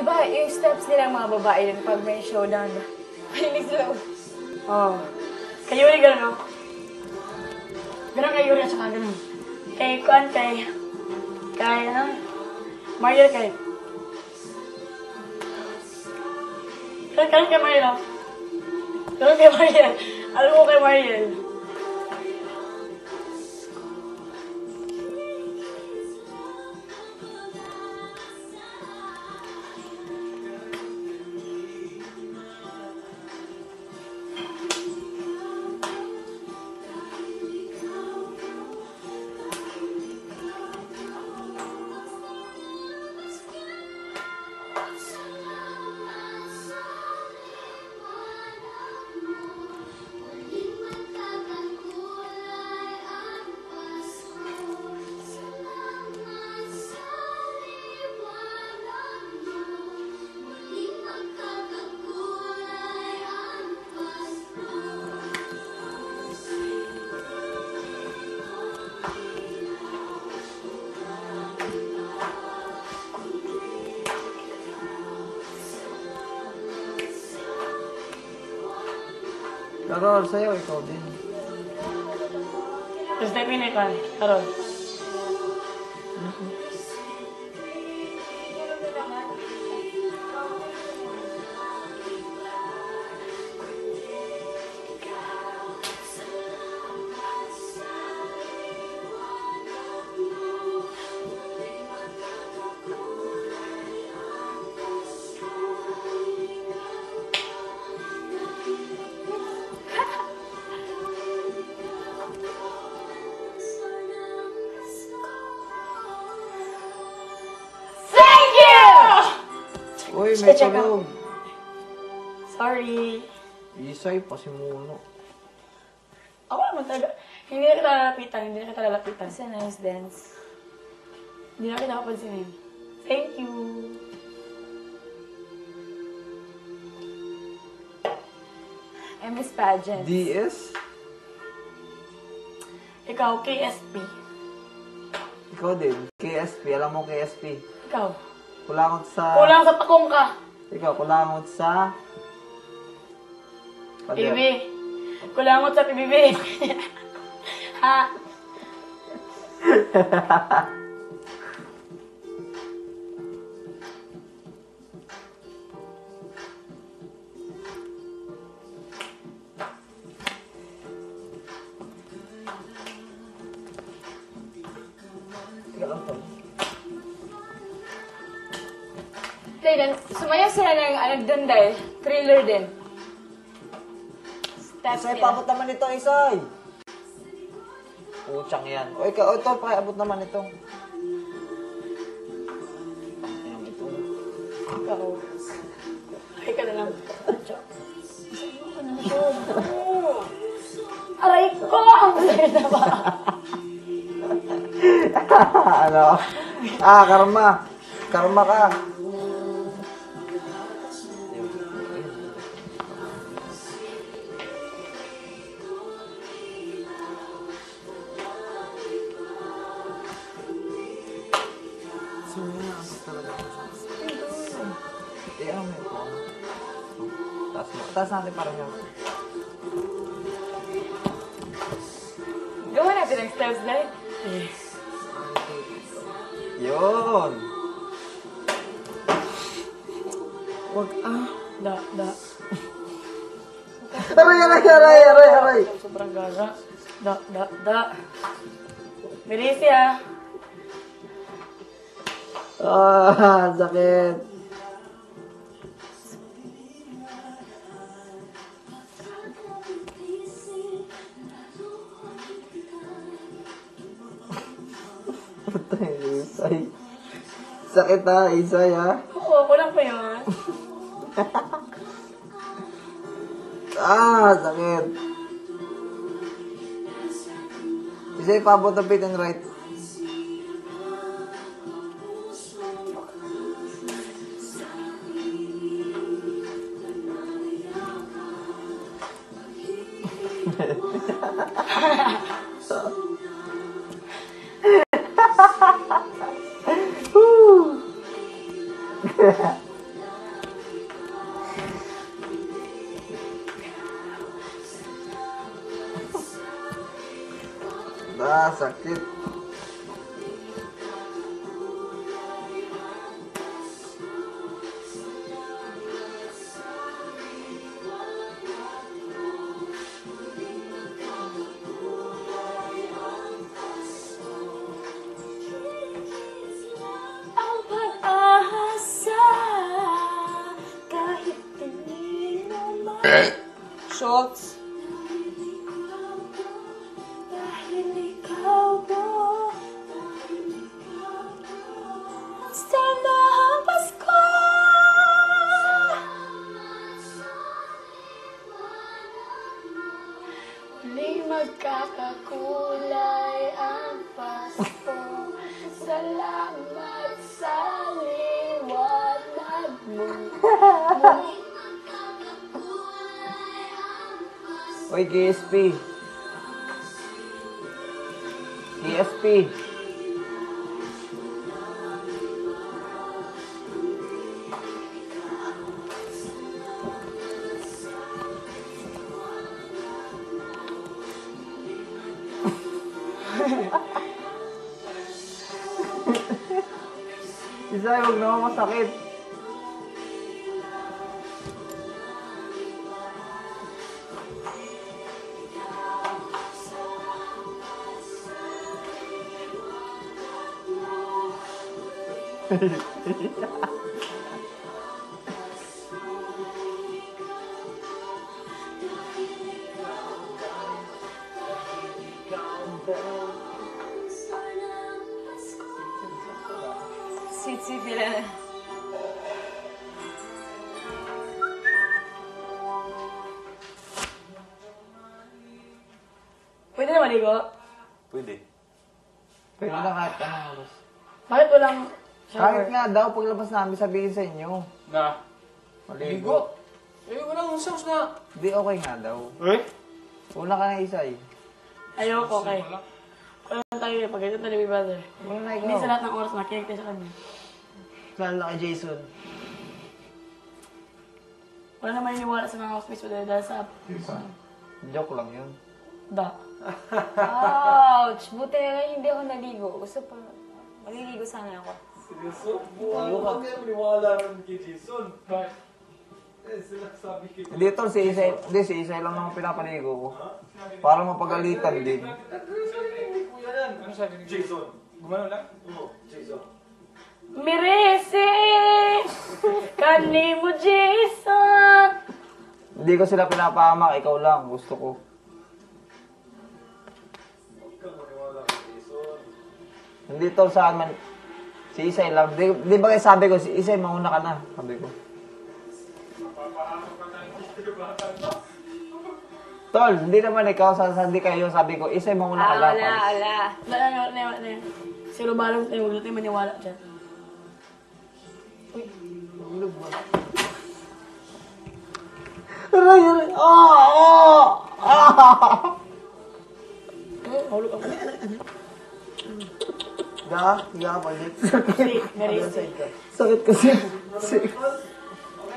Di ba, yung steps nilang mga babae yun pag may showdown ba? Painig sila. Oo. Kay Yuri gano'n, no? Gano'n kay Yuri at saka gano'n. Kay Kwan, kay ano? Mariel kay. Gano'n kay Mariel, no? Gano'n kay Mariel. Alam mo kay Mariel. Karol, sa'yo, ikaw din. Tapos na pinay Karol. Uy, may tulog. Sorry. Isay pa si Muno. Ako naman talaga. Hindi na kita lalapitan. It's a nice dance. Hindi na kita kapansinin. Thank you. I miss pageants. DS? Ikaw, KSP. Ikaw din. KSP. Alam mo KSP. Ikaw. Kulangot sa... Kulang sa takong ka. Ikaw, kulangot sa... PBB. Kulangot sa PBB. Ha? Ikaw lang to. Then, sumayaw sila ng ano dun dahil. Thriller din. Steps Isay, nila. paabot naman ito, Isay. Puchang yan. O, ikaw, ito, paabot naman ito. Ayun, ito. Ikaw. Ay ka na lang. Aray ko! Ang sakit na ba? Ano? Karma. Karma ka. Taas natin para nyo. Gawa natin ang steps dahil. Yun! Wag Da. Aray! Sobrang gaga. Da. Bilis ya. Sakit. Patay, Isay. Sakit ha, Isay ha. Oo, kulang pa yun. Sakit. Isay, paabot ang fit and right. Sakit. Ang pag-asa kahit hindi naman Schultz. dahil ikaw mo sana ang Pasko. Muling magkakakulay ang Pasko. Salamat sa liwanag mo. Uy, KSP. KSP. Isa, huwag naman masakit. Sweet nila. Pwede na maligo? Pwede. Pwede na kahit anong oras. Bakit walang shower? Kahit nga daw, paglabas namin sabihin sa inyo. Na? Maligo. Eh, walang songs na. Hindi, okay nga daw. Eh? Una ka na isa eh. Ayoko, okay. Wala tayo eh, pag ito na ni brother. Una na Hindi sa ikaw. lahat ng oras makinig tayo sa kanya. Lalo na kay Jason. Wala na maniniwala sa mga hospice dahil sa... Joke lang yun. Da. Ouch! Buti na lang hindi ako naligo. Gusto pa. Maliligo sana ako. Seryoso? Huwag kayo maniwala rin kay Jason. Bakit? Eh, sila sabi kay... Hindi tol, si Isay lang naman pinapaligo ko. Para mapagalitan din. Kuya yan. Ano sabi ni Jason? Gumano lang? Oo, Jason. Mirese! Kani mo, Jason! Hindi ko sila pinapahamak, ikaw lang. Gusto ko. Huwag kang maniwala kay Jason. Hindi tol sa amin. Si Isay lang. Di ba kayo sabi ko, si Isay mauna ka na. Sabi ko. Tol, hindi naman ikaw, sasandi kayo. Sabi ko, Isay mauna ka lang. Ala. Wala na. Si Rubalong tayo, huwag tayo maniwala dyan. Aray, aray. Hulog ako. Higa ka balik. Mirese. Sakit kasi. Okay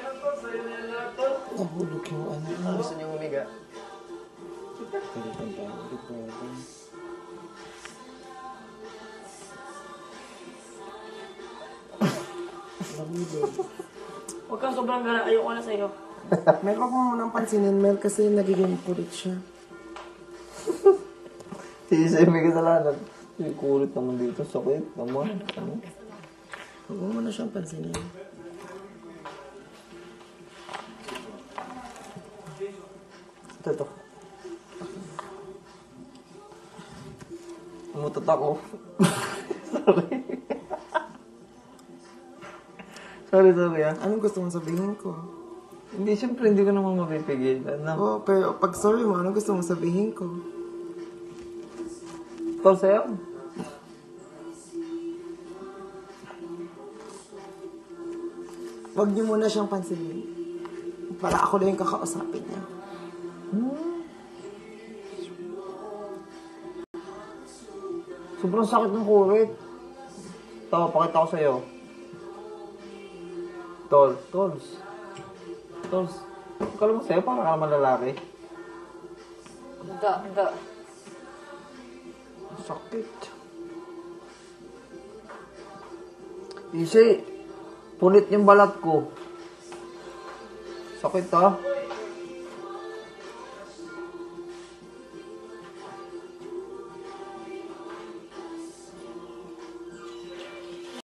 lang to, sa'yo na yan lahat to. Nahulog yung ano. Gusto niyo humiga? Huwag kang sobrang gala, ayoko na sa'yo. Mel, wag mo munang pansinin, Mel, kasi nagiging kulit siya. Si Isay may kasalanan. Yung kulit naman dito. Sakit naman. Ano? Huwag mo muna siyang pansinin. Ito. Umutot ako. Sorry ah. Anong gusto mong sabihin ko? Hindi, siyempre hindi ko naman mapipigil. Ano? Oo, pero pag sorry mo, anong gusto mong sabihin ko? Tol sa'yo? Huwag niyo muna siyang pansinin. Para ako lang yung kakausapin niya. Sobrang sakit ng kulit. Ito, pakita ko sa'yo. Tols. Kala mo sa'yo, parang ka naman lalaki. Da. Sakit. Isay, punit yung balat ko. Sakit ha?